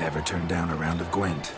Never turned down a round of Gwent.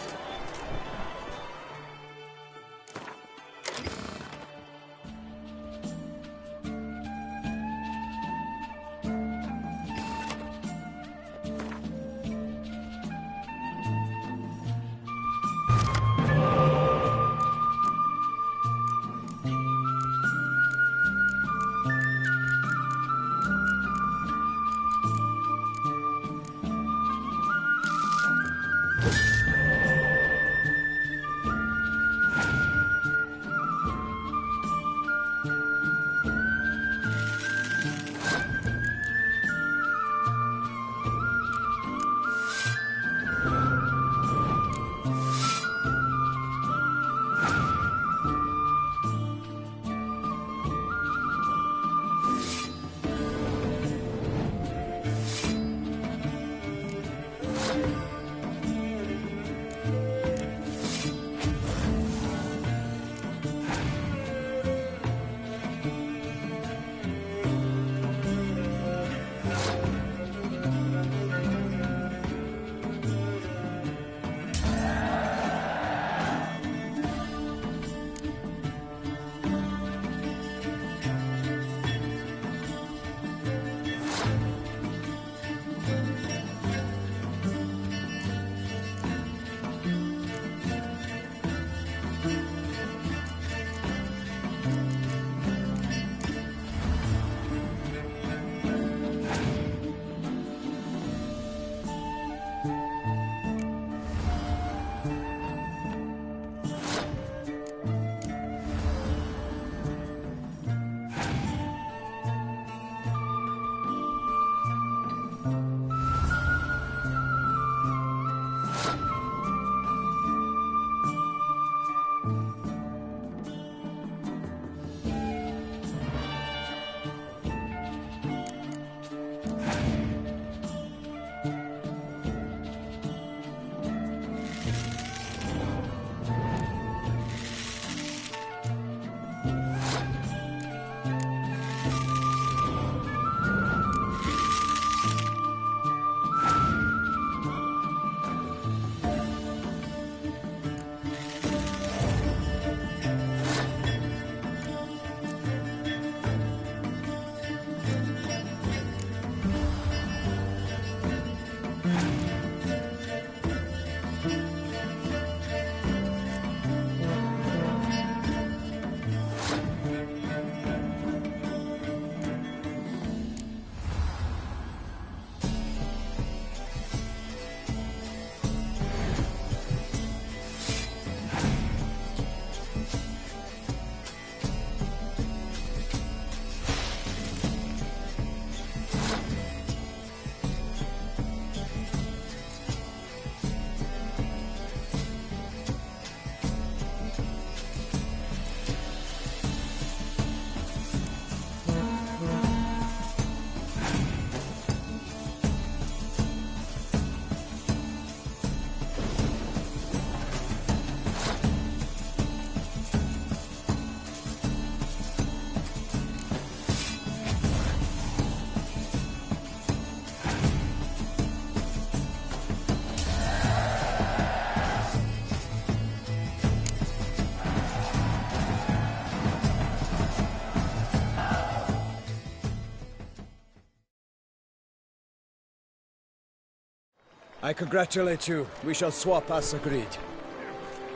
I congratulate you. We shall swap as agreed.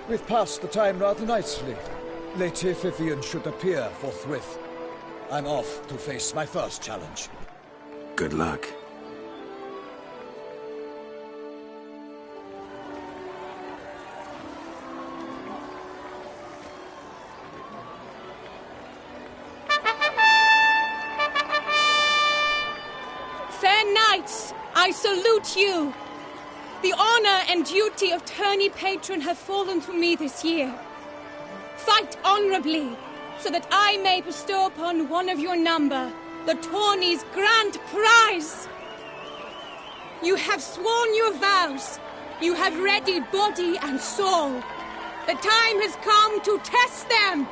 We've passed the time rather nicely. Lady Vivian should appear forthwith. I'm off to face my first challenge. Good luck. Fair knights, I salute you. The honor and duty of tourney patron have fallen to me this year. Fight honorably, so that I may bestow upon one of your number the tourney's grand prize. You have sworn your vows. You have readied body and soul. The time has come to test them.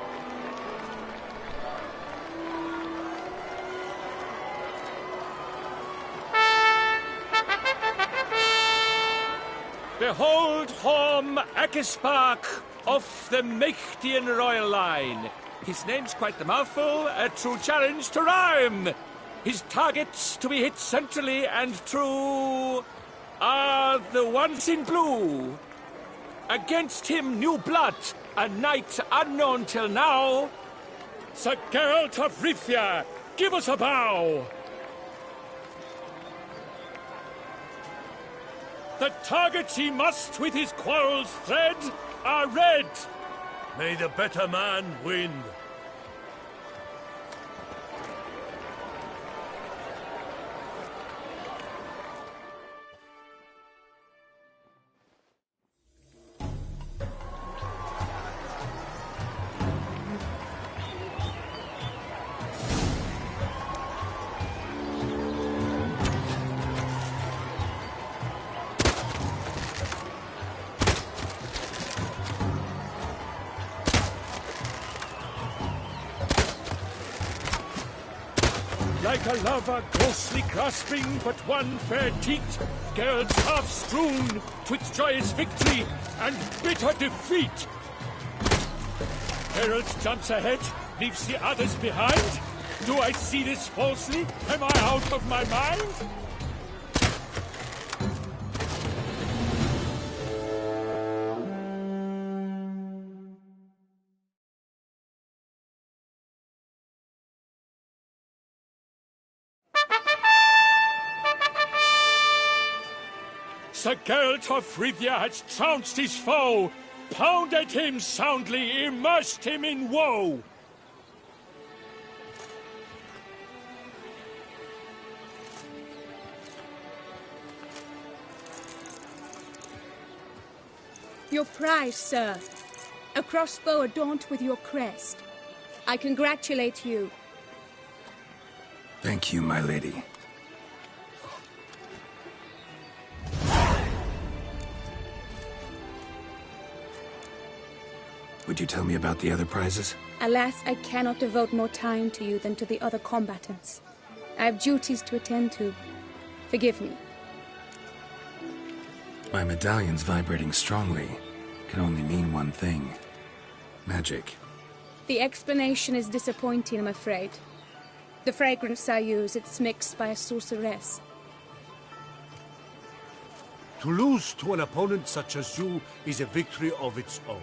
Behold Horm Akispark of the Mechtian royal line. His name's quite the mouthful, a true challenge to rhyme. His targets to be hit centrally and true are the ones in blue. Against him new blood, a knight unknown till now. Sir Geralt of Rivia, give us a bow. The targets he must with his quarrels thread are red. May the better man win. Like a lover ghostly grasping but one fair teat, Geralt's half strewn twixt joyous victory and bitter defeat. Geralt jumps ahead, leaves the others behind. Do I see this falsely? Am I out of my mind? Sir Geralt of Rivia has trounced his foe, pounded him soundly, immersed him in woe. Your prize, sir. A crossbow adorned with your crest. I congratulate you. Thank you, my lady. Would you tell me about the other prizes? Alas, I cannot devote more time to you than to the other combatants. I have duties to attend to. Forgive me. My medallion's vibrating strongly. Can only mean one thing. Magic. The explanation is disappointing, I'm afraid. The fragrance I use, it's mixed by a sorceress. To lose to an opponent such as you is a victory of its own.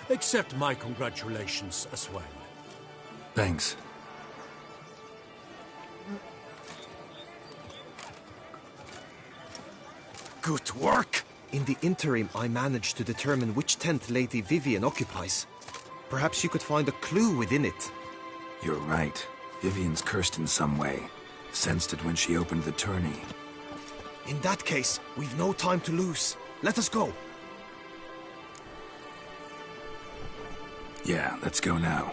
Accept my congratulations as well. Thanks. Good work! In the interim, I managed to determine which tent Lady Vivian occupies. Perhaps you could find a clue within it. You're right. Vivian's cursed in some way. Sensed it when she opened the tourney. In that case, we've no time to lose. Let us go. Yeah, let's go now.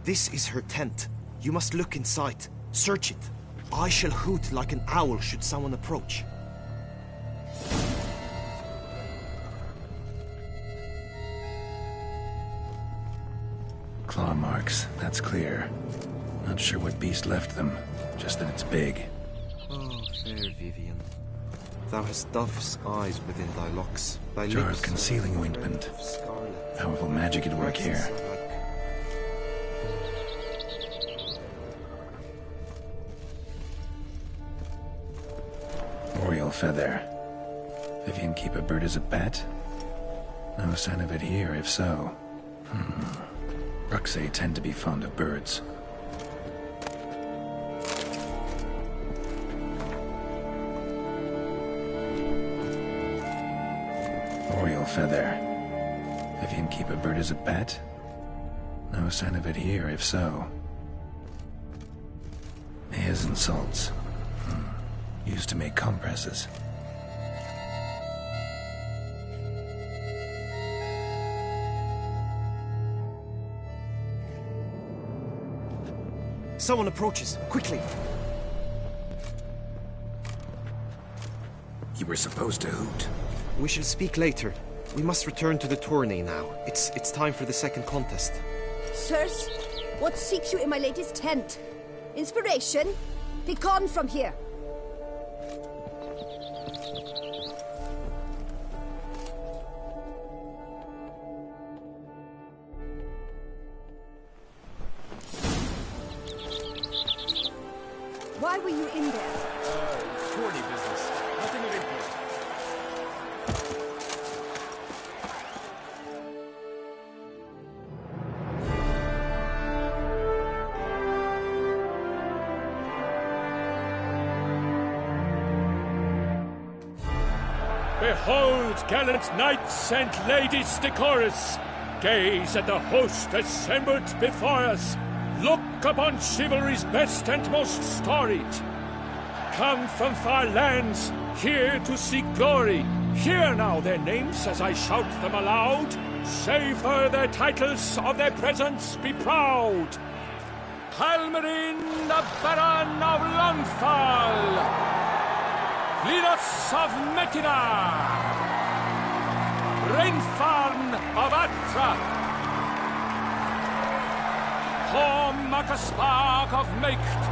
This is her tent. You must look inside. Search it. I shall hoot like an owl should someone approach. Claw marks, that's clear. Not sure what beast left them, just that it's big. Oh, fair Vivian. Thou hast dove's eyes within thy locks. Thy Jar lips of concealing are ointment. of scarlet. Powerful magic at work here. Oriole feather. Vivian keep a bird as a pet? No sign of it here, if so. Bruxay tend to be fond of birds. Oriole feather. Vivian keep a bird as a pet? No sign of it here, if so. Hairs and salts. Used to make compresses. Someone approaches. Quickly! You were supposed to hoot. We shall speak later. We must return to the tourney now. It's time for the second contest. Sirs, what seeks you in my lady's tent? Inspiration? Be gone from here! Why were you in there? Tourney business. Nothing of import. Behold, gallant knights and ladies decorous, gaze at the host assembled before us. Look upon chivalry's best and most storied. Come from far lands, here to seek glory. Hear now their names as I shout them aloud. Savor their titles, of their presence be proud. Halmarin, the Baron of Longfall. Linus of Metina, Rainfarn of Atra, Horm Akaspark of Meicht,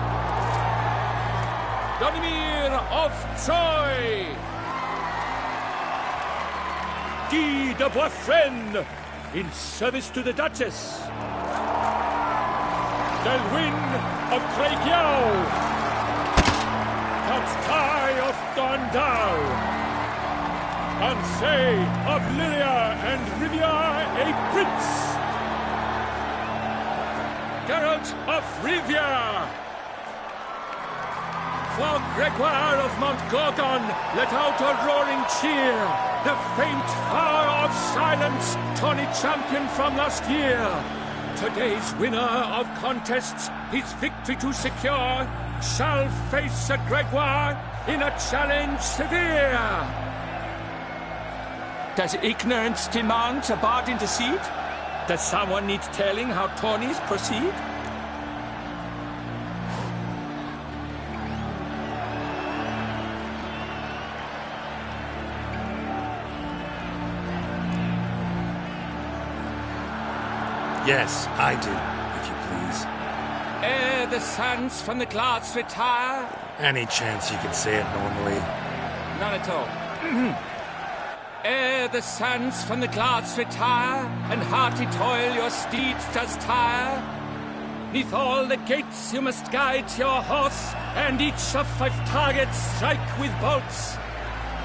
Donimir of Troy, Guy de Boisfren, in service to the Duchess, Delwyn of Craigiau, Count Tai of Dondal, Ansay of Lilia and Rivia a prince, Geralt of Rivia, for Gregoire of Montgorgon let out a roaring cheer, the faint fire of silence, tawny champion from last year. Today's winner of contests, his victory to secure, shall face Sir Gregoire in a challenge severe. Does ignorance demand a bard intercede? Does someone need telling how tourneys proceed? Yes, I do, if you please. Ere the suns from the clouds retire. Any chance you could say it normally? None at all. Ere the suns from the clouds retire, and hearty toil your steeds does tire, neath all the gates you must guide your horse, and each of 5 targets strike with bolts.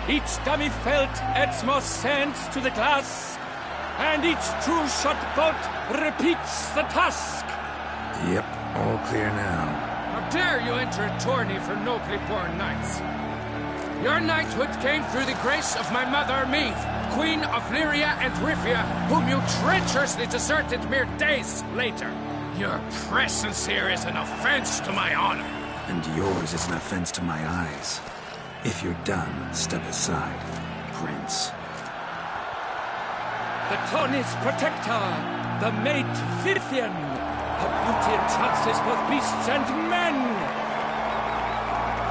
Each dummy felt adds more sand to the glass, and each true shot bolt repeats the task. Yep, all clear now. How dare you enter a tourney for nobly born knights? Your knighthood came through the grace of my mother Meath, Queen of Lyria and Rivia, whom you treacherously deserted mere days later. Your presence here is an offense to my honor. And yours is an offense to my eyes. If you're done, step aside, Prince. The tourney's protector, the maid Vivian, her beauty entrances both beasts and men.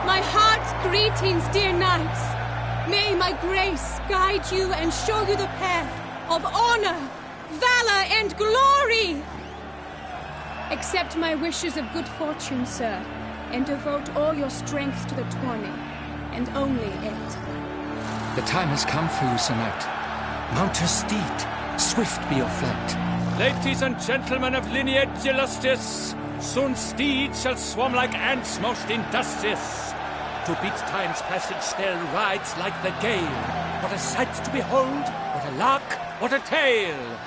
My heart's greetings, dear knights. May my grace guide you and show you the path of honor, valor, and glory. Accept my wishes of good fortune, sir, and devote all your strength to the tourney, and only it. The time has come for you, Sir Knight. Mount your steed. Swift be your flight. Ladies and gentlemen of lineage illustrious, soon steeds shall swarm like ants most industrious. To beat time's passage they'll ride like the gale. What a sight to behold, what a lark, what a tale.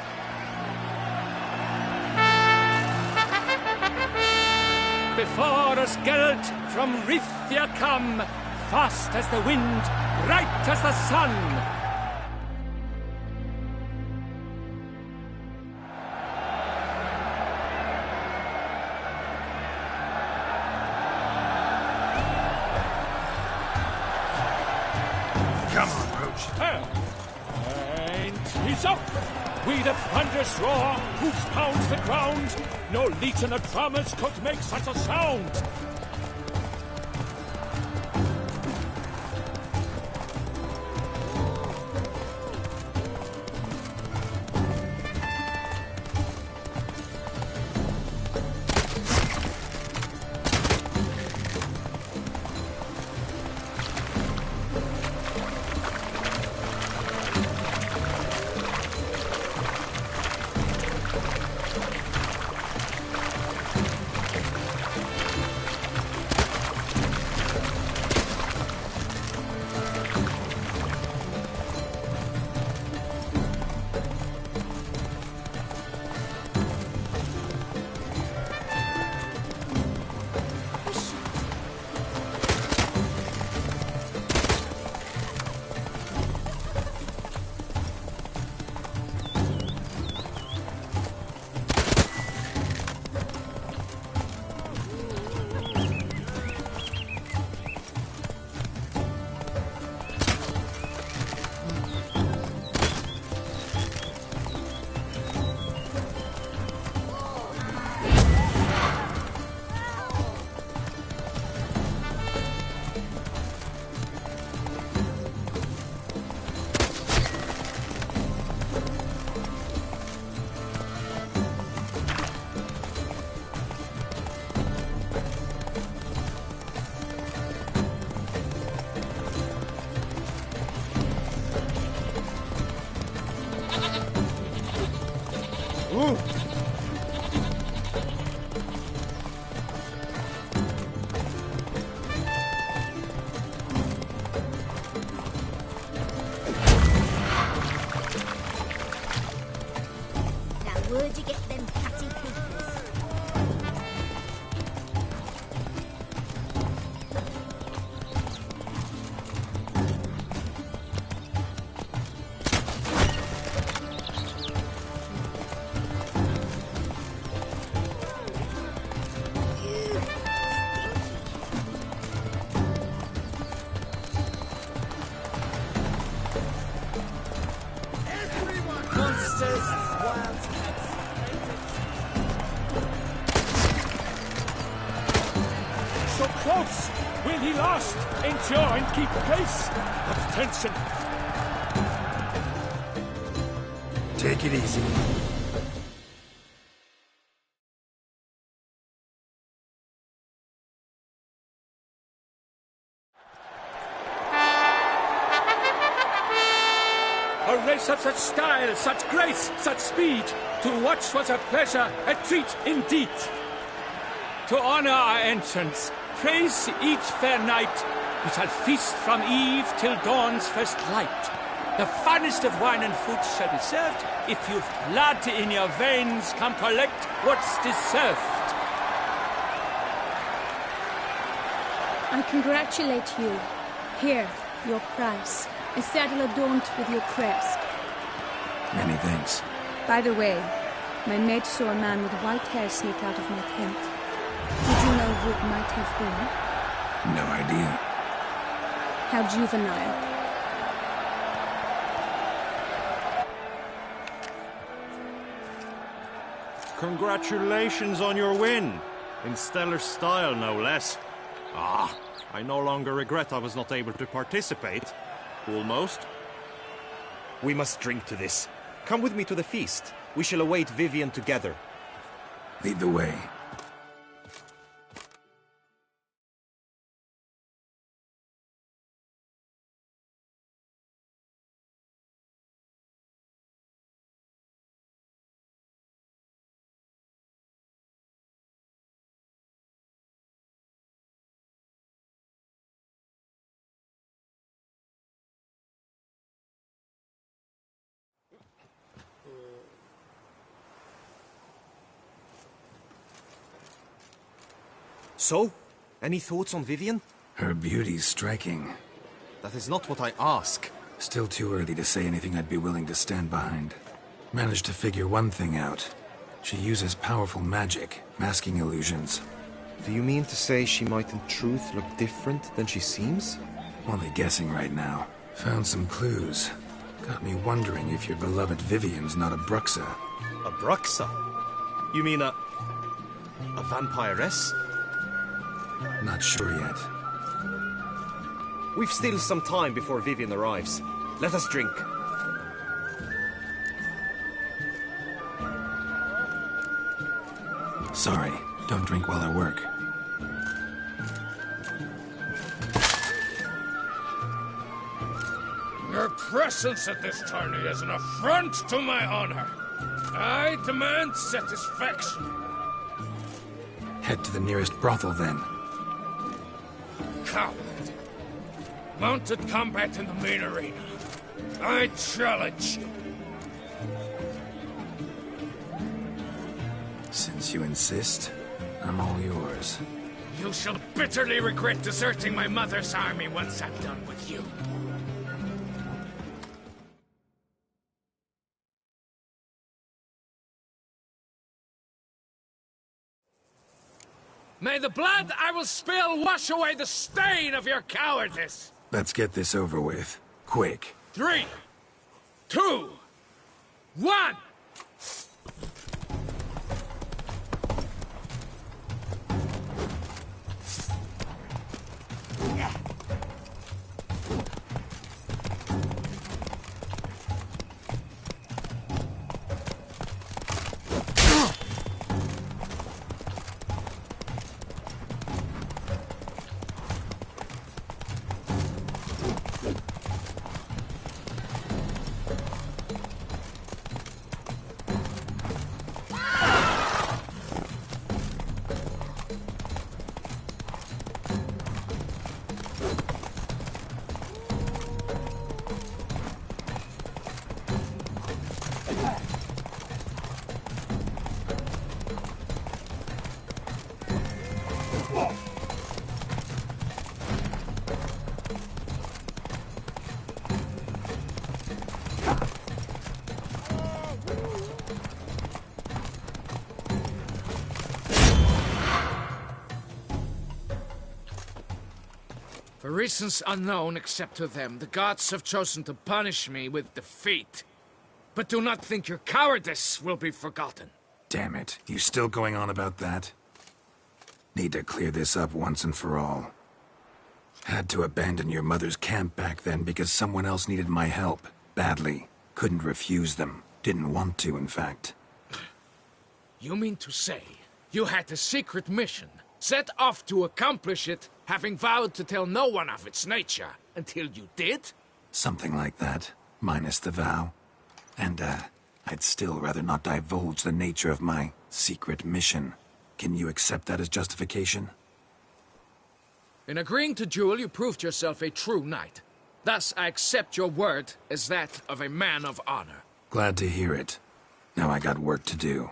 Before us Geralt from Rithia come, fast as the wind, bright as the sun. Come on, Roach. And he's up. We the thunderous roar, hoofs pounds the ground. No legion of drummers could make such a sound. Where'd you get them catty peepers? So close! Will he last? Endure and keep pace! But attention! Take it easy. A race of such style, such grace, such speed. To watch was a pleasure, a treat indeed. To honor our entrance, praise each fair knight. We shall feast from eve till dawn's first light. The finest of wine and food shall be served. If you've blood in your veins, come collect what's deserved. I congratulate you. Here, your prize. A saddle adorned with your crest. Many thanks. By the way, my maid saw a man with white hair sneak out of my tent. Did you know who it might have been? No idea. How juvenile. Congratulations on your win. In stellar style, no less. Ah, I no longer regret I was not able to participate. Almost. We must drink to this. Come with me to the feast. We shall await Vivian together. Lead the way. So, any thoughts on Vivian? Her beauty's striking. That is not what I ask. Still too early to say anything I'd be willing to stand behind. Managed to figure one thing out. She uses powerful magic, masking illusions. Do you mean to say she might in truth look different than she seems? Only guessing right now. Found some clues. Got me wondering if your beloved Vivian's not a Bruxa. A Bruxa? You mean a vampiress? Not sure yet. We've still some time before Vivian arrives. Let us drink. Sorry, don't drink while I work. Your presence at this tourney is an affront to my honor. I demand satisfaction. Head to the nearest brothel, then. Coward. Mounted combat in the main arena. I challenge you. Since you insist, I'm all yours. You shall bitterly regret deserting my mother's army once I'm done with you. May the blood I will spill wash away the stain of your cowardice! Let's get this over with. Quick. 3, 2, 1! For reasons unknown except to them, the gods have chosen to punish me with defeat. But do not think your cowardice will be forgotten. Damn it. You still going on about that? Need to clear this up once and for all. Had to abandon your mother's camp back then because someone else needed my help. Badly. Couldn't refuse them. Didn't want to, in fact. You mean to say you had a secret mission, set off to accomplish it, having vowed to tell no one of its nature, until you did? Something like that, minus the vow. And, I'd still rather not divulge the nature of my secret mission. Can you accept that as justification? In agreeing to duel, you proved yourself a true knight. Thus, I accept your word as that of a man of honor. Glad to hear it. Now I got work to do.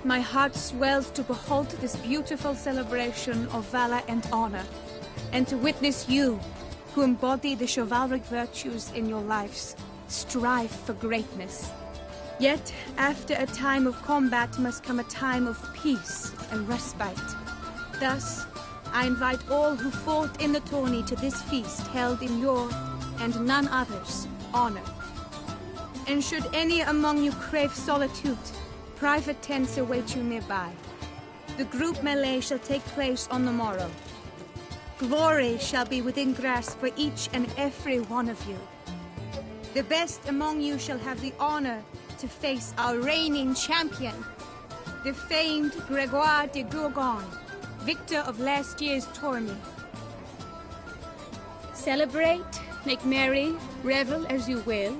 My heart swells to behold this beautiful celebration of valor and honor, and to witness you, who embody the chivalric virtues in your lives, strive for greatness. Yet, after a time of combat must come a time of peace and respite. Thus, I invite all who fought in the tourney to this feast held in your, and none other's, honor. And should any among you crave solitude, private tents await you nearby. The group melee shall take place on the morrow. Glory shall be within grasp for each and every one of you. The best among you shall have the honor to face our reigning champion, the famed Gregoire de Gourgon, victor of last year's tourney. Celebrate, make merry, revel as you will,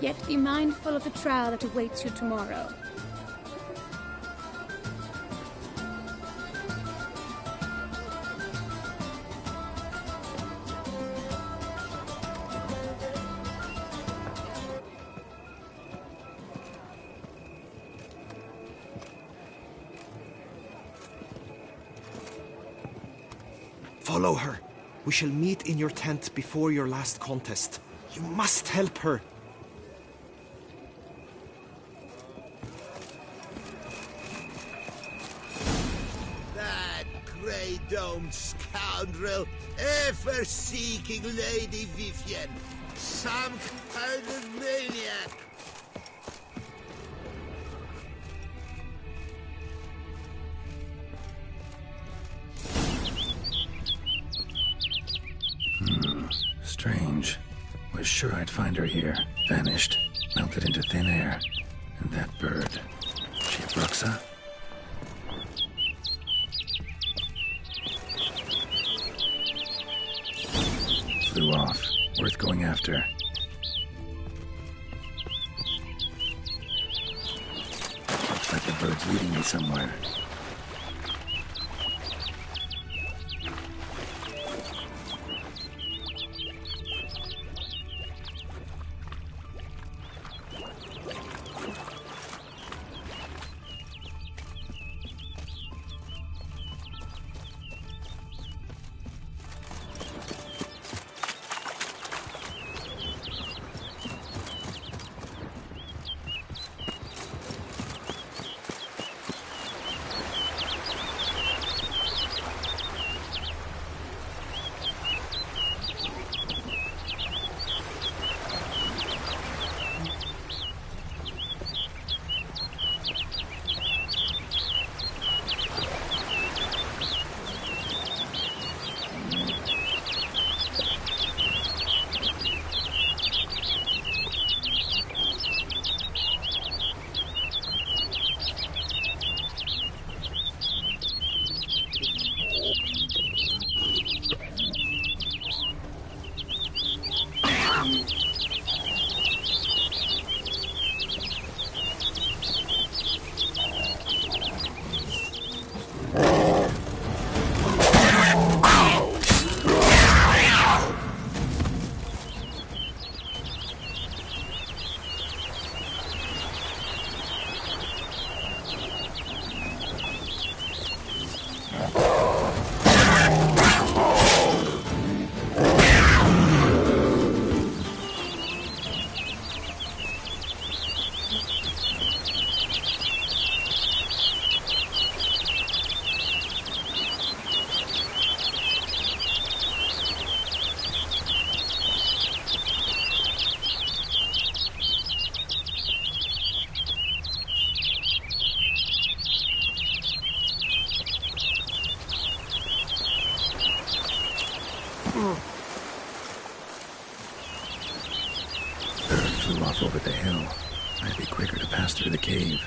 yet be mindful of the trial that awaits you tomorrow. Follow her. We shall meet in your tent before your last contest. You must help her. That grey-domed scoundrel, ever seeking Lady Vivienne. Some kind of maniac. Strange. Was sure I'd find her here. Vanished. Melted into thin air. And that bird. She a Bruxa? Flew off. Worth going after. Looks like the bird's leading me somewhere. Bird flew off over the hill. Might be quicker to pass through the cave.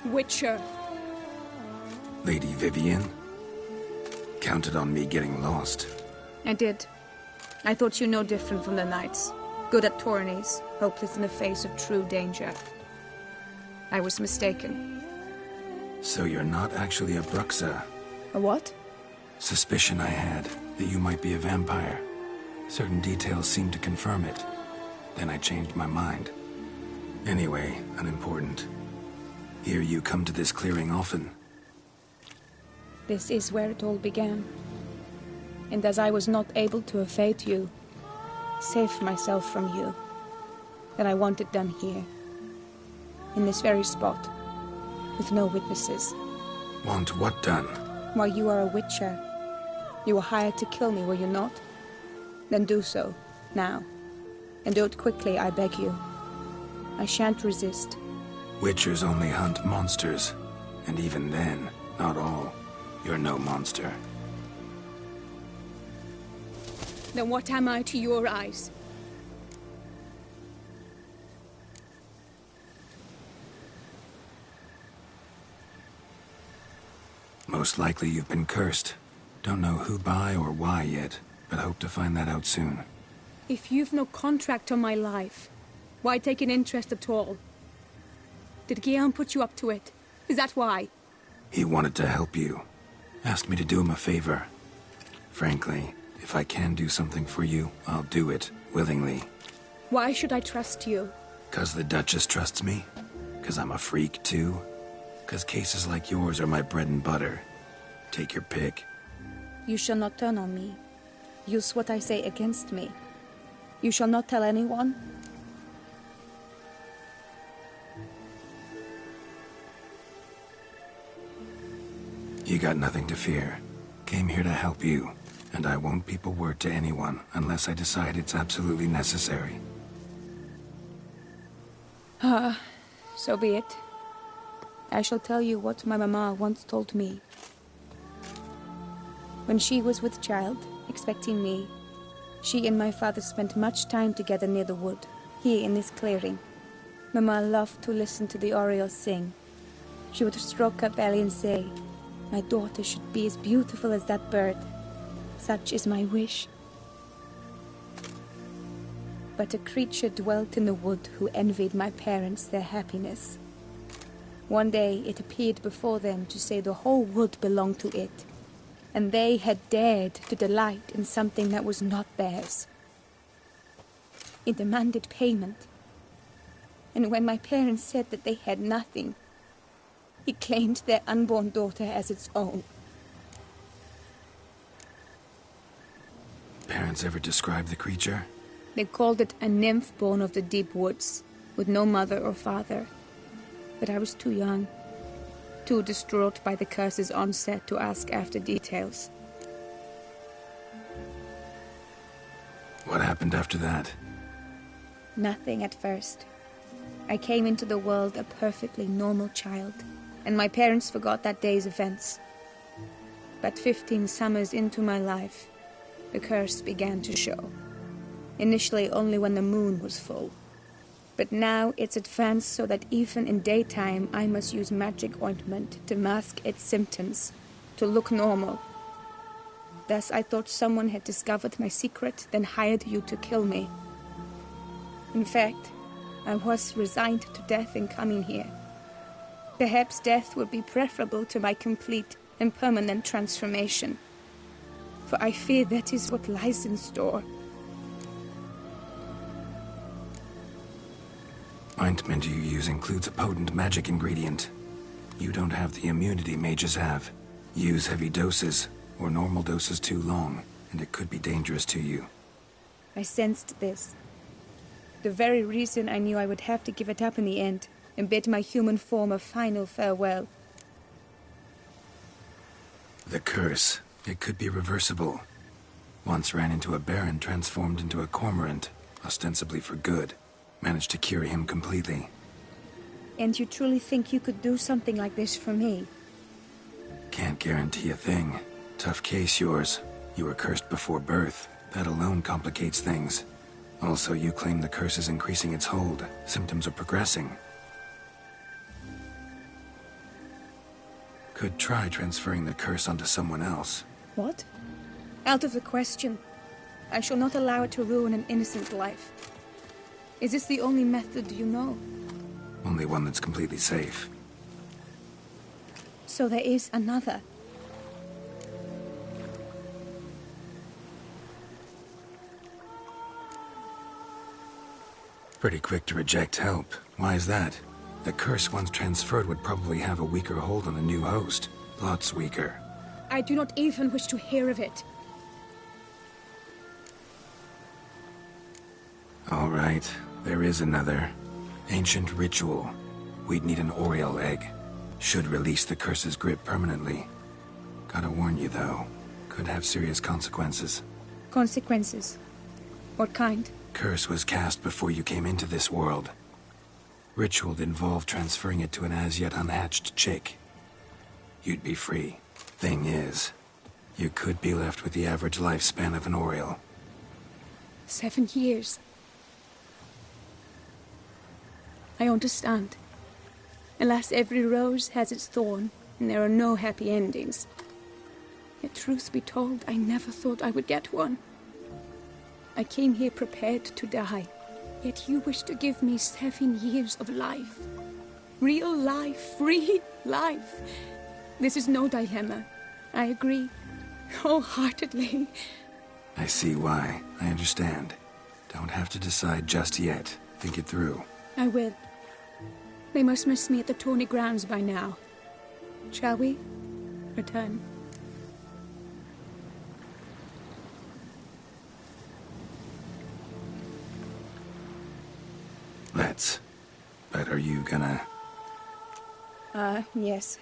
Witcher. Lady Vivienne? Counted on me getting lost. I did. I thought you no different from the knights. Good at tourneys, hopeless in the face of true danger. I was mistaken. So you're not actually a Bruxa? A what? Suspicion I had, that you might be a vampire. Certain details seemed to confirm it. Then I changed my mind. Anyway, unimportant. Here you come to this clearing often. This is where it all began. And as I was not able to evade you, save myself from you, then I want it done here. In this very spot. With no witnesses. Want what done? Why, you are a witcher. You were hired to kill me, were you not? Then do so, now. And do it quickly, I beg you. I shan't resist. Witchers only hunt monsters. And even then, not all. You're no monster. Then what am I to your eyes? Most likely you've been cursed. Don't know who by or why yet, but hope to find that out soon. If you've no contract on my life, why take an interest at all? Did Guillaume put you up to it? Is that why? He wanted to help you. Asked me to do him a favor. Frankly, if I can do something for you, I'll do it, willingly. Why should I trust you? 'Cause the Duchess trusts me? 'Cause I'm a freak, too? 'Cause cases like yours are my bread and butter. Take your pick. You shall not turn on me. Use what I say against me. You shall not tell anyone? You got nothing to fear. Came here to help you, and I won't peep a word to anyone unless I decide it's absolutely necessary. So be it. I shall tell you what my mama once told me. When she was with child, expecting me, she and my father spent much time together near the wood, here in this clearing. Mama loved to listen to the orioles sing. She would stroke her belly and say, "My daughter should be as beautiful as that bird. Such is my wish." But a creature dwelt in the wood who envied my parents their happiness. One day it appeared before them to say the whole wood belonged to it, and they had dared to delight in something that was not theirs. It demanded payment, and when my parents said that they had nothing, it claimed their unborn daughter as its own. Parents ever describe the creature? They called it a nymph born of the deep woods, with no mother or father. But I was too young, too distraught by the curse's onset to ask after details. What happened after that? Nothing at first. I came into the world a perfectly normal child, and my parents forgot that day's events. But 15 summers into my life, the curse began to show. Initially only when the moon was full. But now it's advanced so that even in daytime I must use magic ointment to mask its symptoms, to look normal. Thus I thought someone had discovered my secret, then hired you to kill me. In fact, I was resigned to death in coming here. Perhaps death would be preferable to my complete and permanent transformation. For I fear that is what lies in store. Ointment you use includes a potent magic ingredient. You don't have the immunity mages have. Use heavy doses, or normal doses too long, and it could be dangerous to you. I sensed this. The very reason I knew I would have to give it up in the end, and bid my human form a final farewell. The curse. It could be reversible. Once ran into a baron transformed into a cormorant, ostensibly for good. Managed to cure him completely. And you truly think you could do something like this for me? Can't guarantee a thing. Tough case, yours. You were cursed before birth. That alone complicates things. Also, you claim the curse is increasing its hold. Symptoms are progressing. Could try transferring the curse onto someone else. What? Out of the question. I shall not allow it to ruin an innocent life. Is this the only method you know? Only one that's completely safe. So there is another. Pretty quick to reject help. Why is that? The curse once transferred would probably have a weaker hold on the new host. Lots weaker. I do not even wish to hear of it. All right, there is another. Ancient ritual. We'd need an Oriole egg. Should release the curse's grip permanently. Gotta warn you, though. Could have serious consequences. Consequences? What kind? Curse was cast before you came into this world. Ritual involved transferring it to an as-yet unhatched chick. You'd be free. Thing is, you could be left with the average lifespan of an Oriole. 7 years. I understand. Alas, every rose has its thorn, and there are no happy endings. Yet truth be told, I never thought I would get one. I came here prepared to die, yet you wish to give me 7 years of life. Real life, free life. This is no dilemma. I agree, wholeheartedly. I see why. I understand. Don't have to decide just yet. Think it through. I will. They must miss me at the tourney grounds by now. Shall we return? Let's. But are you gonna... Yes.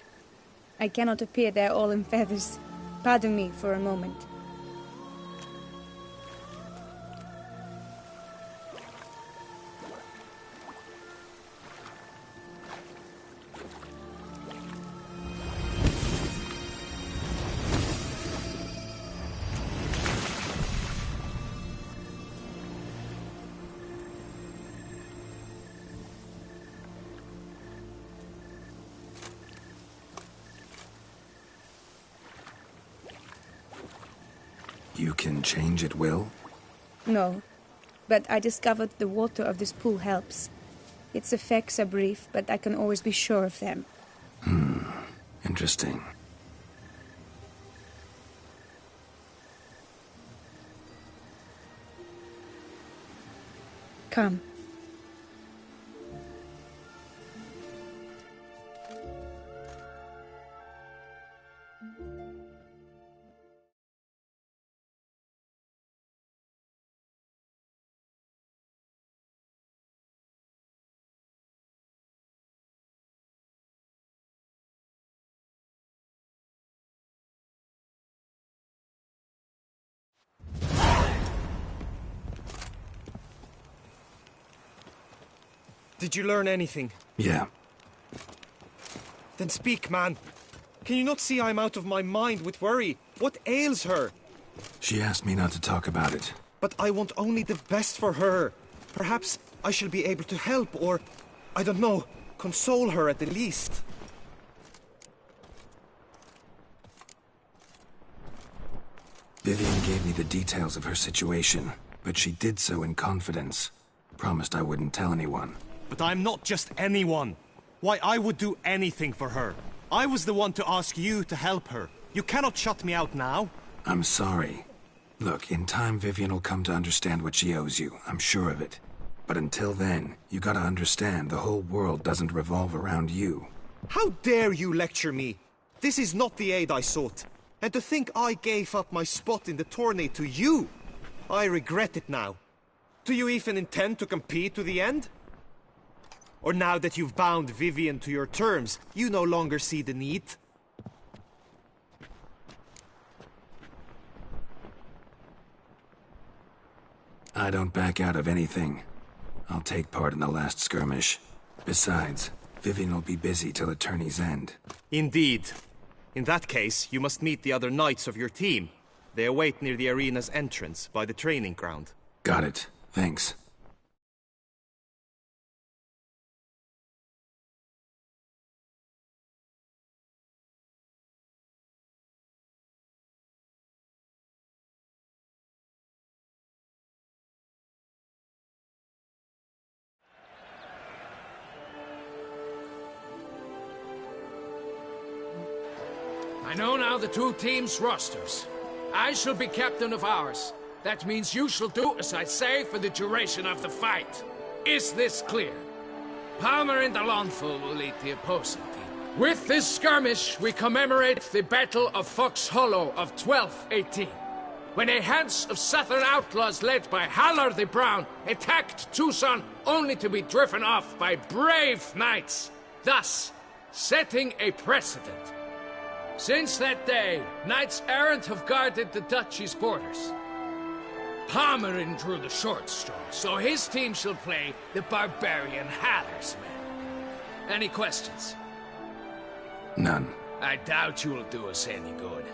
I cannot appear there all in feathers. Pardon me for a moment. You can change at will? No, but I discovered the water of this pool helps. Its effects are brief, but I can always be sure of them. Interesting. Come. Did you learn anything? Yeah. Then speak, man. Can you not see I'm out of my mind with worry? What ails her? She asked me not to talk about it. But I want only the best for her. Perhaps I shall be able to help, or, I don't know, console her at the least. Vivian gave me the details of her situation, but she did so in confidence. Promised I wouldn't tell anyone. But I'm not just anyone. Why, I would do anything for her. I was the one to ask you to help her. You cannot shut me out now. I'm sorry. Look, in time Vivian will come to understand what she owes you. I'm sure of it. But until then, you gotta understand the whole world doesn't revolve around you. How dare you lecture me? This is not the aid I sought. And to think I gave up my spot in the tourney to you! I regret it now. Do you even intend to compete to the end? Or now that you've bound Vivian to your terms, you no longer see the need? I don't back out of anything. I'll take part in the last skirmish. Besides, Vivian will be busy till the tourney's end. Indeed. In that case, you must meet the other knights of your team. They await near the arena's entrance, by the training ground. Got it. Thanks. I know now the two teams' rosters. I shall be captain of ours. That means you shall do as I say for the duration of the fight. Is this clear? Palmer and Alonso will lead the opposing team. With this skirmish, we commemorate the Battle of Fox Hollow of 1218, when a Hans of Southern outlaws led by Haller the Brown attacked Tucson only to be driven off by brave knights, thus setting a precedent. Since that day, knights errant have guarded the duchy's borders. Palmerin drew the short straw, so his team shall play the barbarian Haller's men. Any questions? None. I doubt you will do us any good.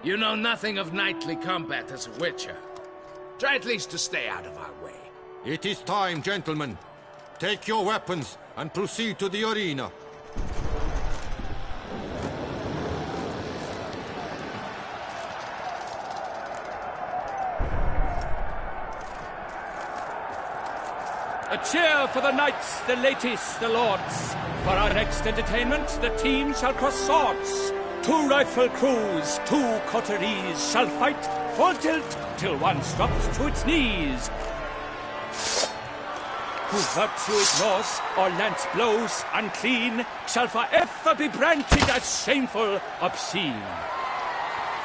You know nothing of knightly combat as a witcher. Try at least to stay out of our way. It is time, gentlemen. Take your weapons and proceed to the arena. A cheer for the knights, the ladies, the lords. For our next entertainment, the team shall cross swords. 2 rifle crews, 2 coteries shall fight full tilt till one drops to its knees. Who virtue ignores or lance blows unclean shall forever be branded as shameful, obscene.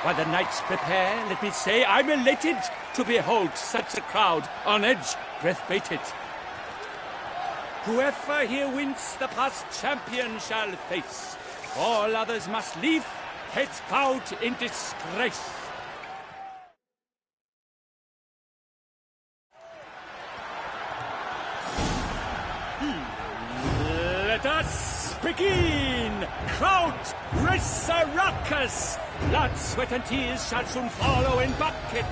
While the knights prepare, let me say I'm elated to behold such a crowd on edge, breath-baited. Whoever here wins the past champion shall face. All others must leave, heads bowed in disgrace. Let us begin! Crowd, raise a ruckus! Blood, sweat, and tears shall soon follow in buckets.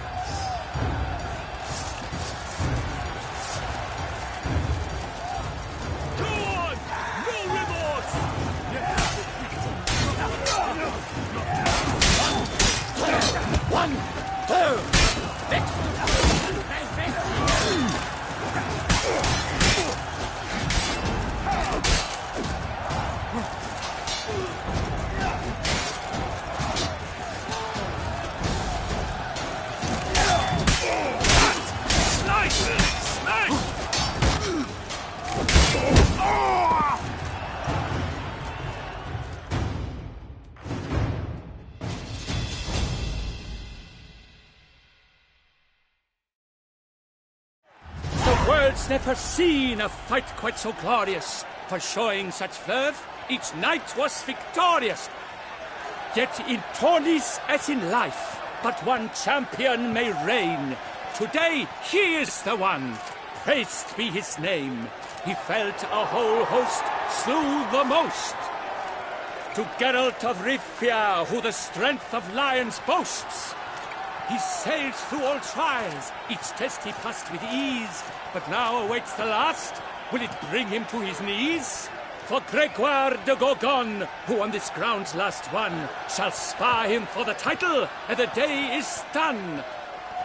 World's never seen a fight quite so glorious. For showing such verve, each knight was victorious. Yet in tourneys as in life, but one champion may reign. Today he is the one, praised be his name. He felled a whole host, slew the most. To Geralt of Rivia, who the strength of lions boasts, he sailed through all trials, each test he passed with ease. But now awaits the last. Will it bring him to his knees? For Gregoire de Gorgon, who on this ground's last won, shall spar him for the title, and the day is done.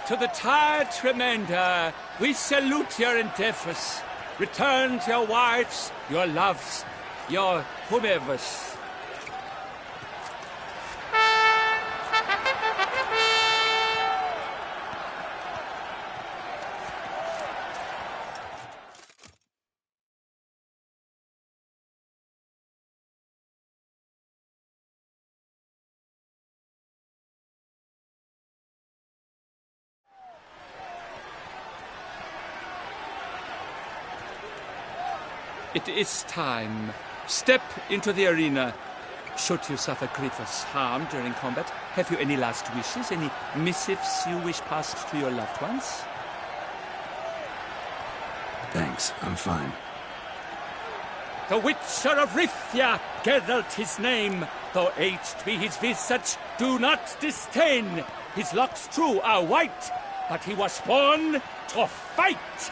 To the tired remainder, we salute your endeavors. Return to your wives, your loves, your whomevers. It is time. Step into the arena. Should you suffer grievous harm during combat, have you any last wishes, any missives you wish passed to your loved ones? Thanks, I'm fine. The Witcher of Rivia, Geralt his name. Though aged be his visage, do not disdain. His locks true are white, but he was born to fight.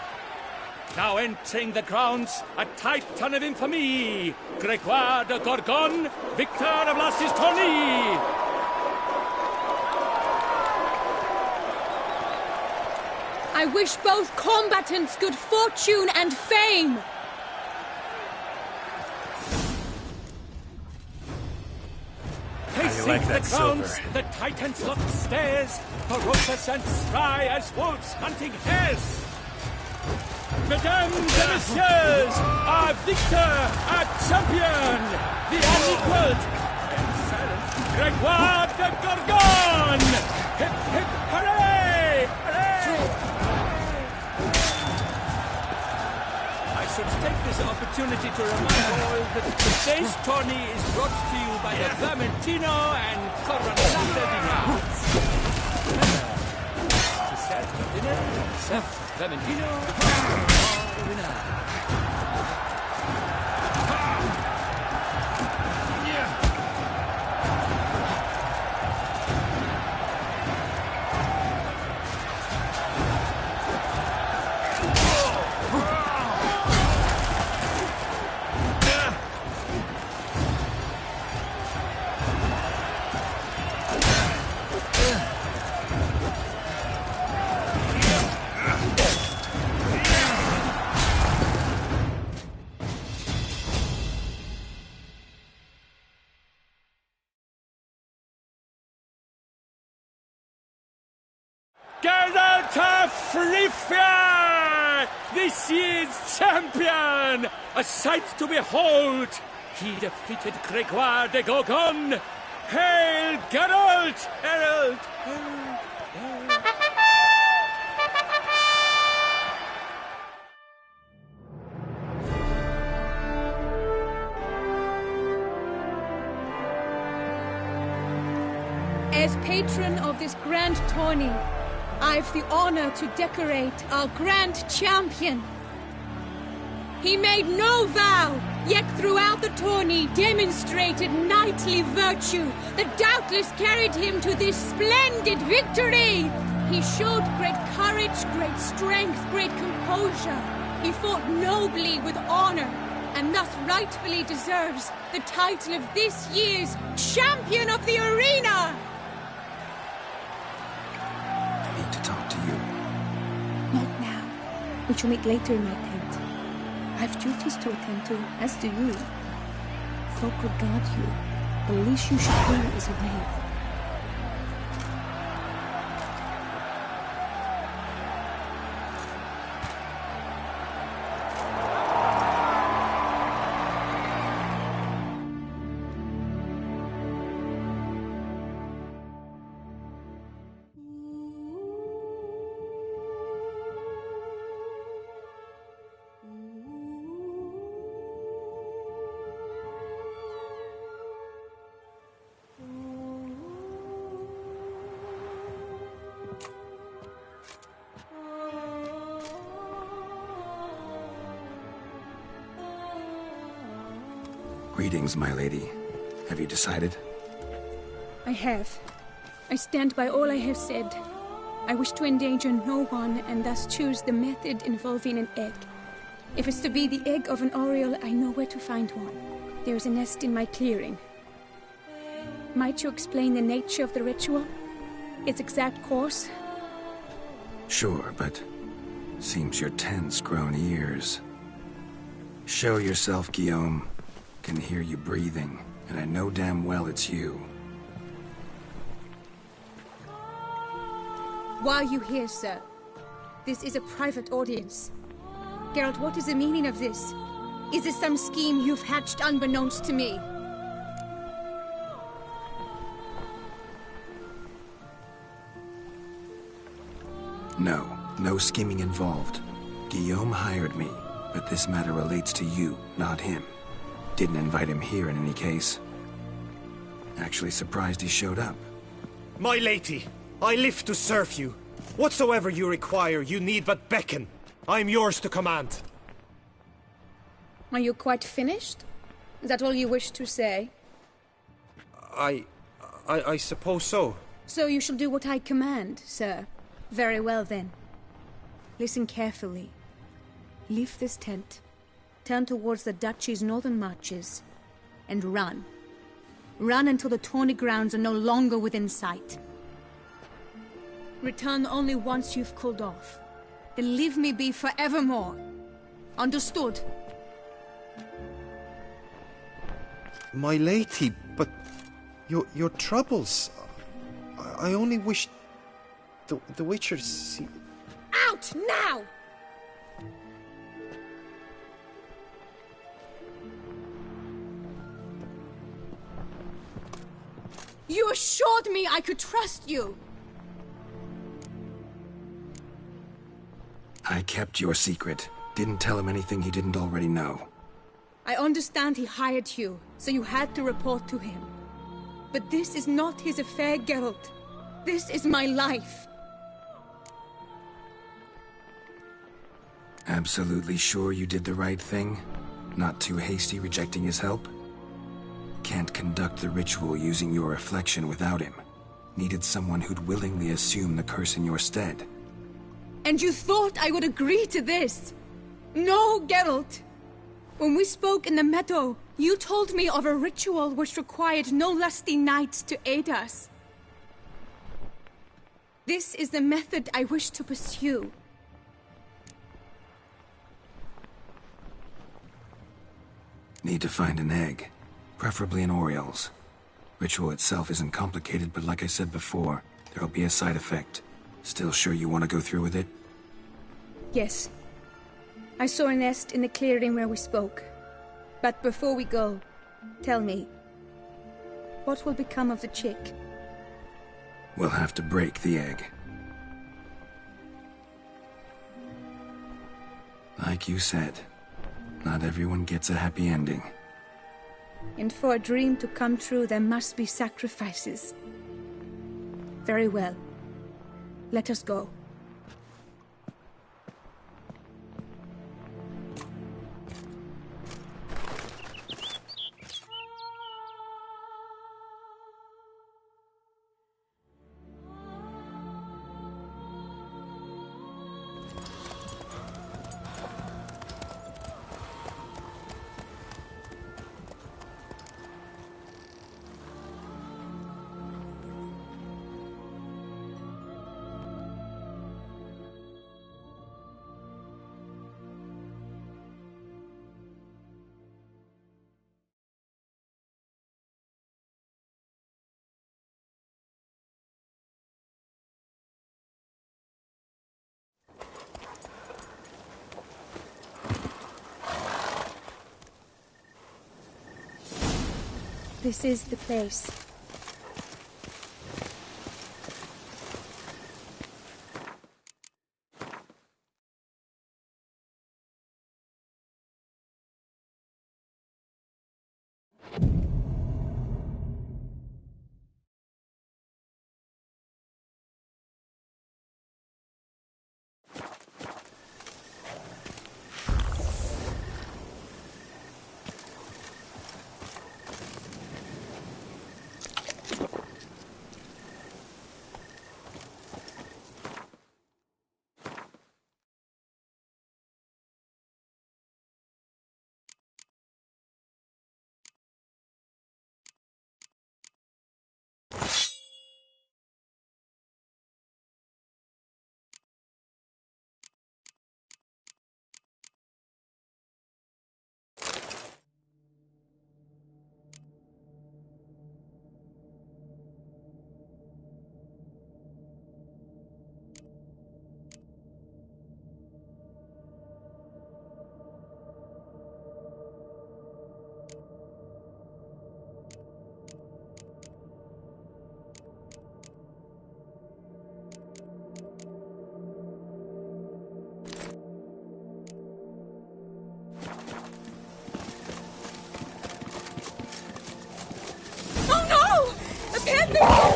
Now entering the grounds, a titan of infamy, Gregoire de Gorgon, victor of last his tourney. I wish both combatants good fortune and fame. I Sink the grounds, the Titans locked stairs, ferocious and spry as wolves hunting hares. Mesdames et messieurs, our victor, our champion, the unequaled and silent Gregoire de Gorgon! Hip, hip, hooray! Hooray! I should take this opportunity to remind all that today's tourney is brought to you by the Vermentino and Coronata Vinards. To serve the dinner, serve Vermentino or Vinards. Geralt of Rivia, this year's champion! A sight to behold! He defeated Gregoire de Gorgon! Hail, Geralt! Herald! Herald! Herald! As patron of this grand tourney, I've the honor to decorate our grand champion. He made no vow, yet throughout the tourney demonstrated knightly virtue that doubtless carried him to this splendid victory. He showed great courage, great strength, great composure. He fought nobly with honor, and thus rightfully deserves the title of this year's Champion of the Arena! Not now. We shall meet later in my tent. I've duties to attend to, as do you. Folk regard you. The least you should do is wave. Greetings, my lady. Have you decided? I have. I stand by all I have said. I wish to endanger no one, and thus choose the method involving an egg. If it's to be the egg of an oriole, I know where to find one. There is a nest in my clearing. Might you explain the nature of the ritual? Its exact course? Sure, but seems your tent's grown ears. Show yourself, Guillaume. Can hear you breathing, and I know damn well it's you. Why are you here, sir? This is a private audience. Geralt, what is the meaning of this? Is this some scheme you've hatched unbeknownst to me? No scheming involved. Guillaume hired me, but this matter relates to you, not him. Didn't invite him here in any case. Actually surprised he showed up. My lady, I live to serve you. Whatsoever you require, you need but beckon. I am yours to command. Are you quite finished? Is that all you wish to say? I suppose so. So you shall do what I command, sir. Very well, then. Listen carefully. Leave this tent. Turn towards the duchy's northern marches, and run. Run until the tourney grounds are no longer within sight. Return only once you've cooled off. Then leave me be forevermore. Understood? My lady, but Your troubles. I only wish the Witchers see... Out now! You assured me I could trust you! I kept your secret. Didn't tell him anything he didn't already know. I understand he hired you, so you had to report to him. But this is not his affair, Geralt. This is my life. Absolutely sure you did the right thing? Not too hasty rejecting his help? Can't conduct the ritual using your reflection without him. Needed someone who'd willingly assume the curse in your stead. And you thought I would agree to this? No, Geralt! When we spoke in the meadow, you told me of a ritual which required no lusty knights to aid us. This is the method I wish to pursue. Need to find an egg. Preferably an Oriole's. Ritual itself isn't complicated, but like I said before, there'll be a side effect. Still sure you want to go through with it? Yes. I saw a nest in the clearing where we spoke. But before we go, tell me, what will become of the chick? We'll have to break the egg. Like you said, not everyone gets a happy ending. And for a dream to come true, there must be sacrifices. Very well. Let us go. This is the place.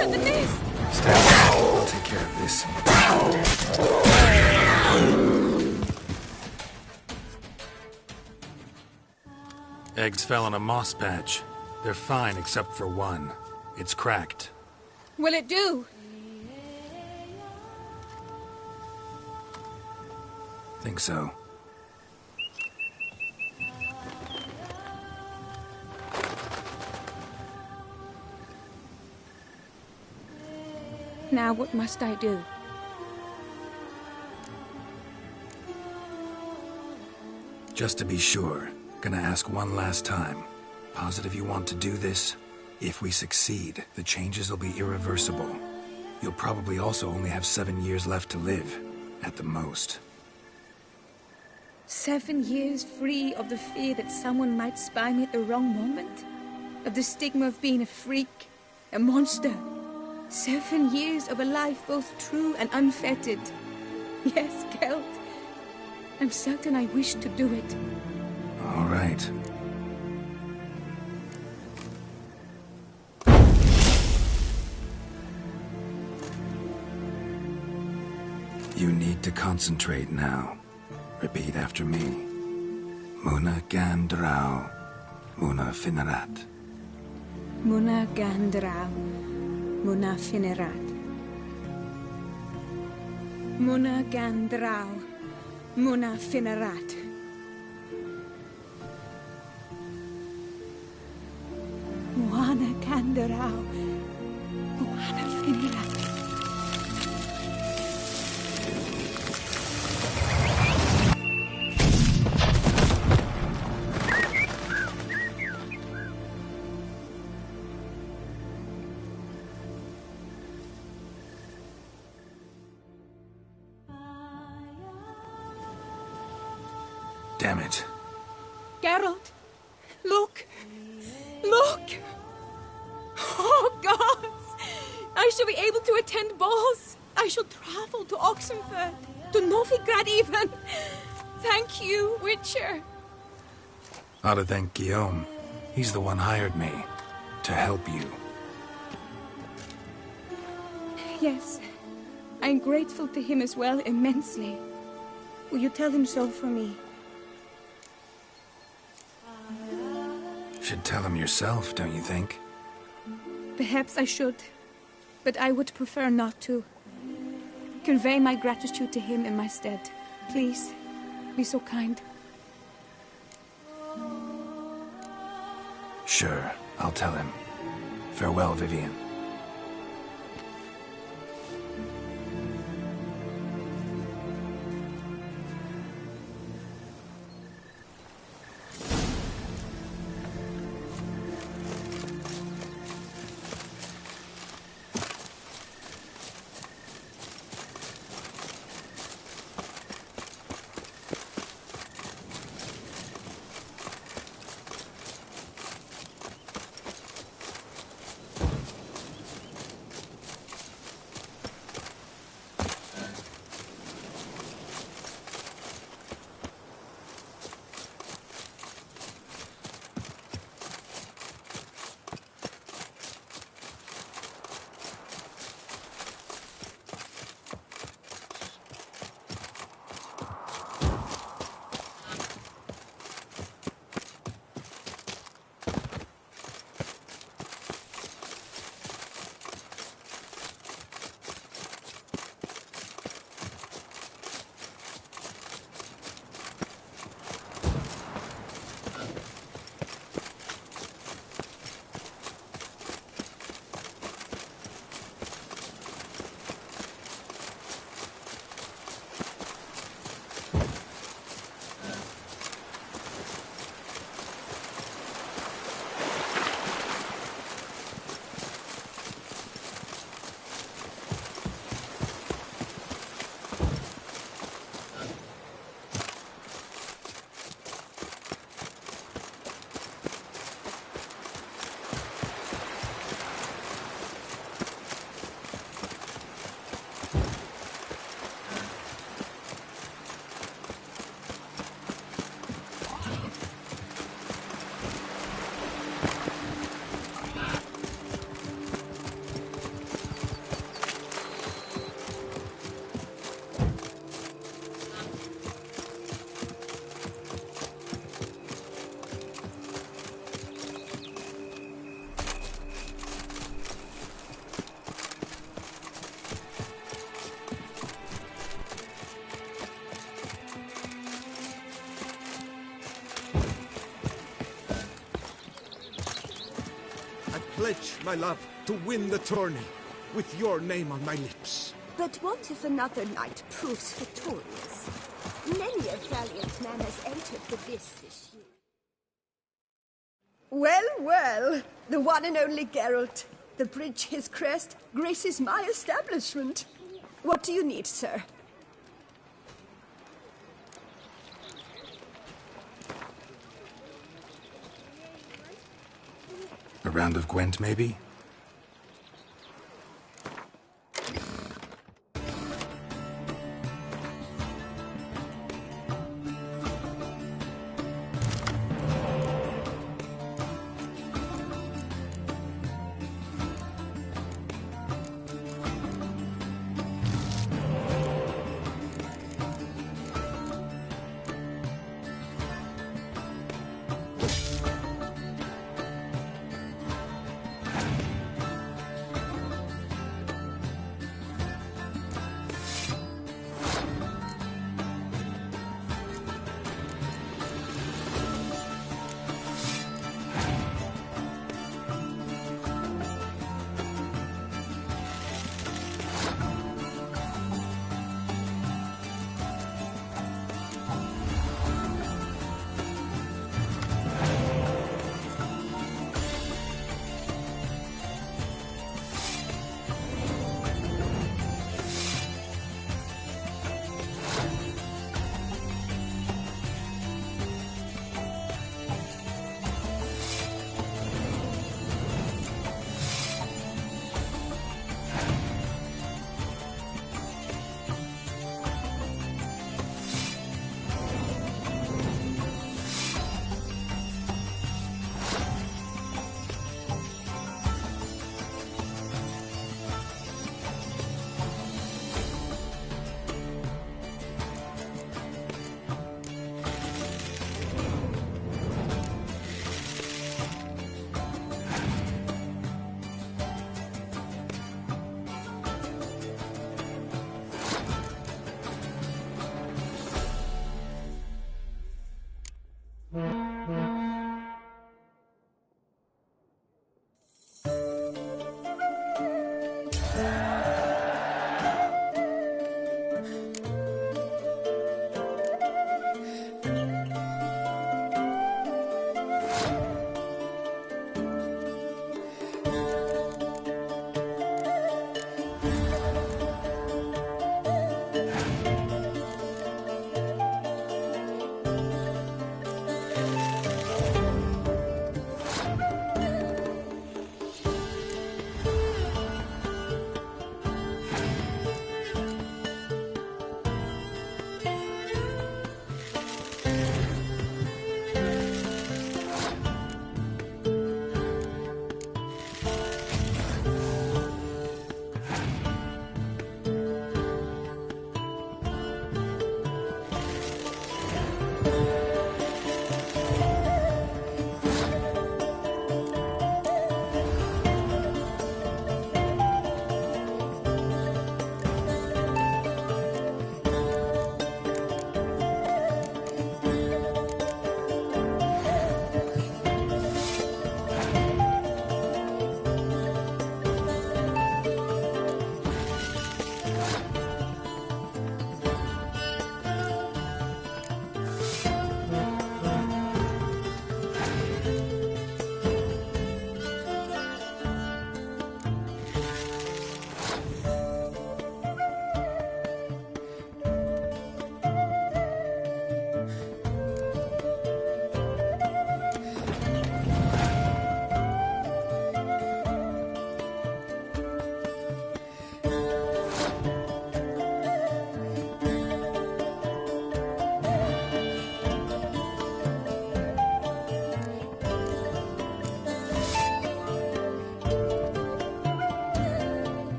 At the nest! Stand back. I'll take care of this. Eggs fell on a moss patch. They're fine except for one. It's cracked. Will it do? Think so. Now what must I do? Just to be sure, gonna ask one last time. Positive you want to do this? If we succeed, the changes will be irreversible. You'll probably also only have 7 years left to live, at the most. 7 years free of the fear that someone might spy me at the wrong moment? Of the stigma of being a freak, a monster? 7 years of a life both true and unfettered. Yes, Kelt. I'm certain I wish to do it. All right. You need to concentrate now. Repeat after me. Muna Gandrau, Muna Finerat. Muna Gandrau, Muna Finerat. Muna Gandrau, Muna Finerat. Muna Gandrau, Muna Finerat. Damn it. Geralt, look! Look! Oh, gods! I shall be able to attend balls. I shall travel to Oxenfurt, to Novigrad even. Thank you, Witcher. Ought to thank Guillaume. He's the one hired me. To help you. Yes, I'm grateful to him as well, immensely. Will you tell him so for me? Should tell him yourself, don't you think? Perhaps I should, but I would prefer not to. Convey my gratitude to him in my stead. Please, be so kind. Sure, I'll tell him. Farewell, Vivian. Pledge, my love, to win the tourney, with your name on my lips. But what if another knight proves victorious? Many a valiant man has entered the lists this year. Well, well. The one and only Geralt. The bridge his crest graces my establishment. What do you need, sir? A round of Gwent, maybe?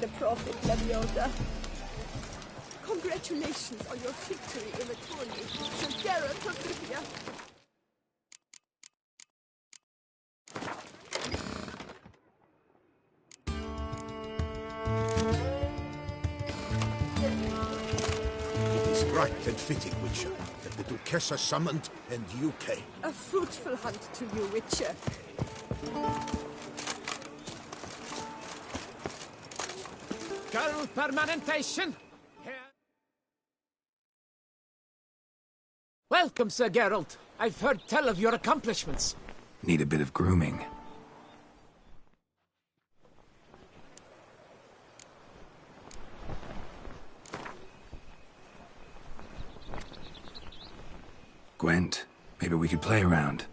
The prophet Leviosa. Congratulations on your victory in the tourney, Sir Geralt of Rivia. It is right and fitting, Witcher, that the Duchessa summoned and you came. A fruitful hunt to you, Witcher. Girl permanentation. Welcome, Sir Geralt. I've heard tell of your accomplishments. Need a bit of grooming. Gwent, maybe we could play around.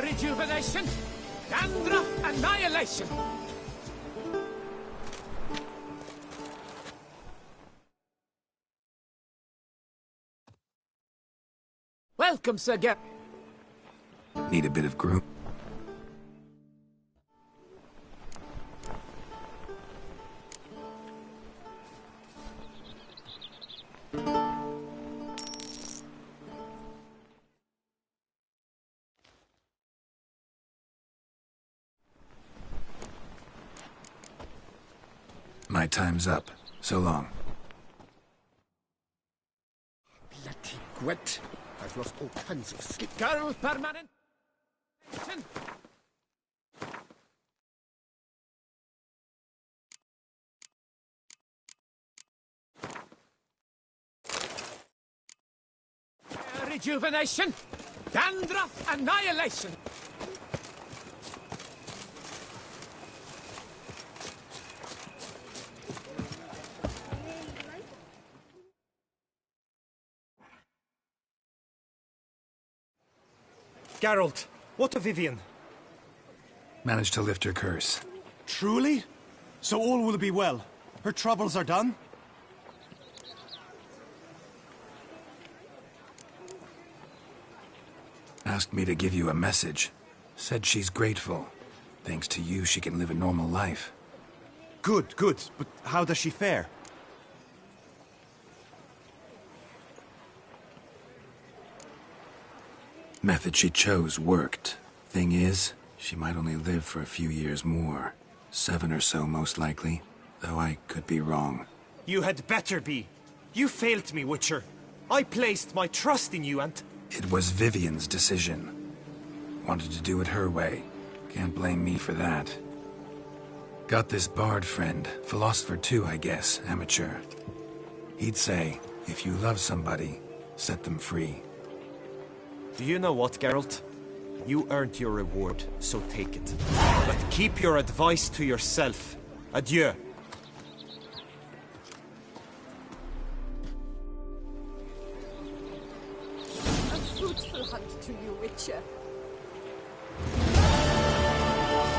Rejuvenation, Dandruff annihilation. Welcome, Sir Geralt. Need a bit of groom. My time's up. So long. Bloody Gwent. I've lost all kinds of skin. Girl permanent. Rejuvenation. Dandruff annihilation. Geralt, what of Vivian? Managed to lift her curse. Truly? So all will be well? Her troubles are done? Asked me to give you a message. Said she's grateful. Thanks to you, she can live a normal life. Good, good. But how does she fare? Method she chose worked. Thing is, she might only live for a few years more. 7 or so, most likely. Though I could be wrong. You had better be. You failed me, Witcher. I placed my trust in you and... It was Vivian's decision. Wanted to do it her way. Can't blame me for that. Got this bard friend. Philosopher too, I guess. Amateur. He'd say, if you love somebody, set them free. Do you know what, Geralt? You earned your reward, so take it. But keep your advice to yourself. Adieu. A fruitful hunt to you, Witcher.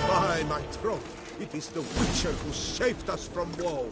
By my throat, it is the Witcher who saved us from woe.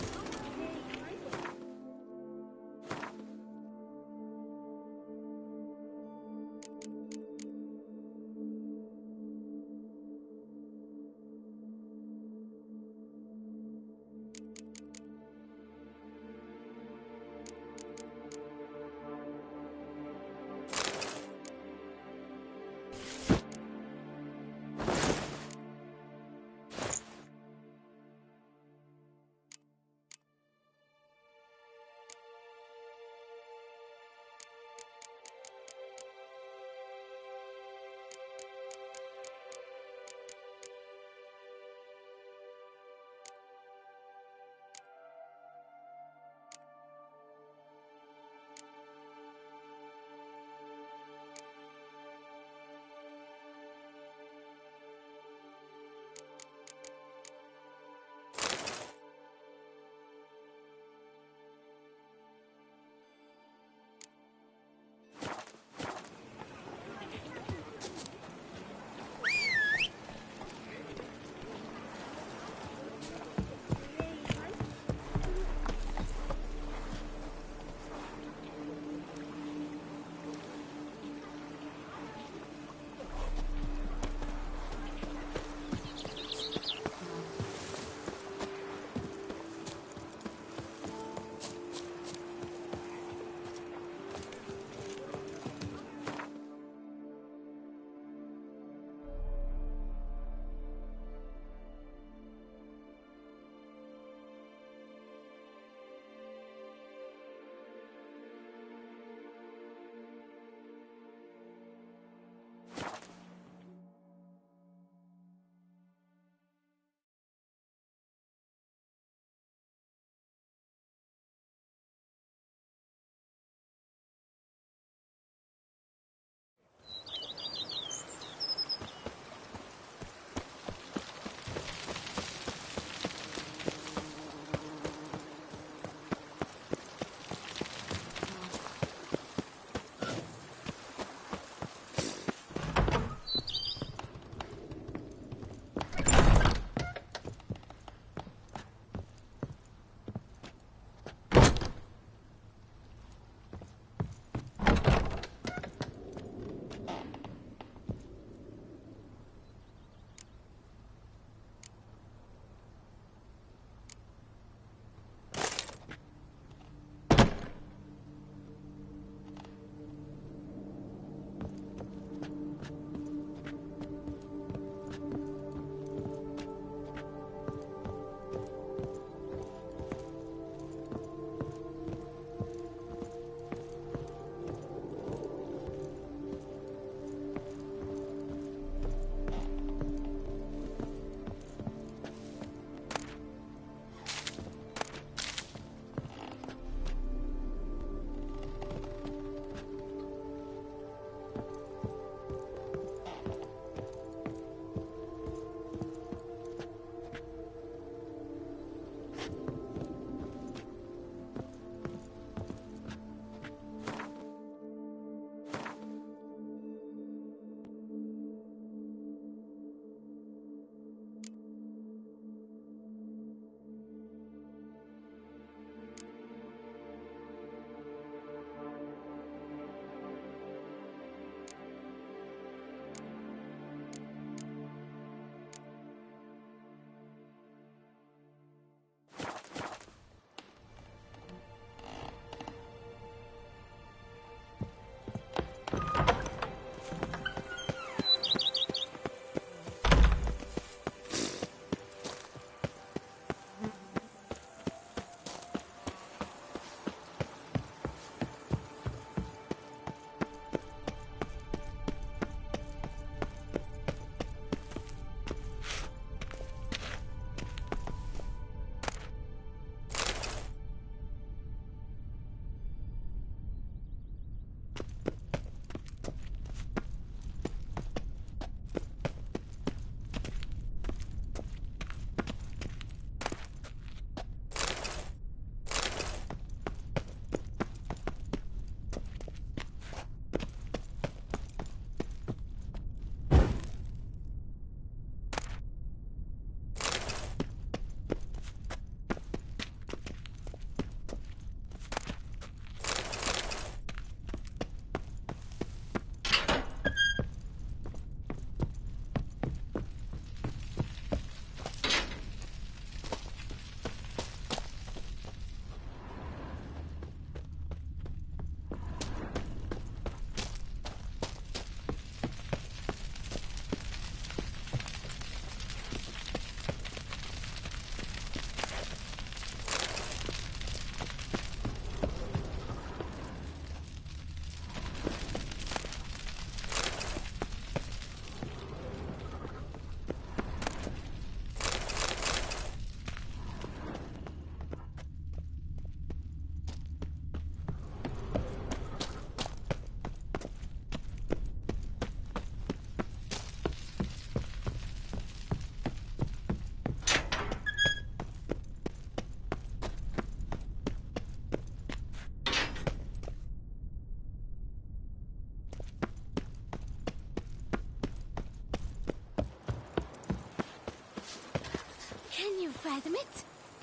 Vermit,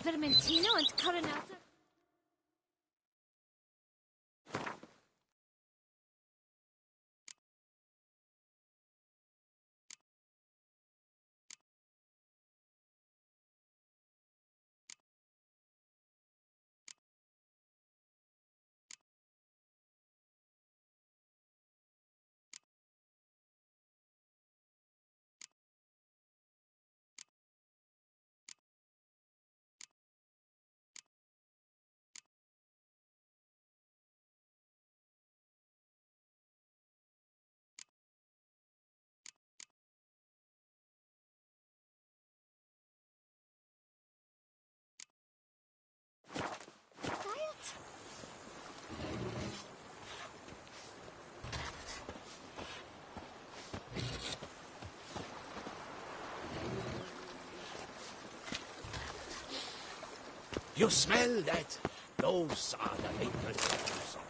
Vermentino und Coronata. You smell that? Those are the Maple Syrups.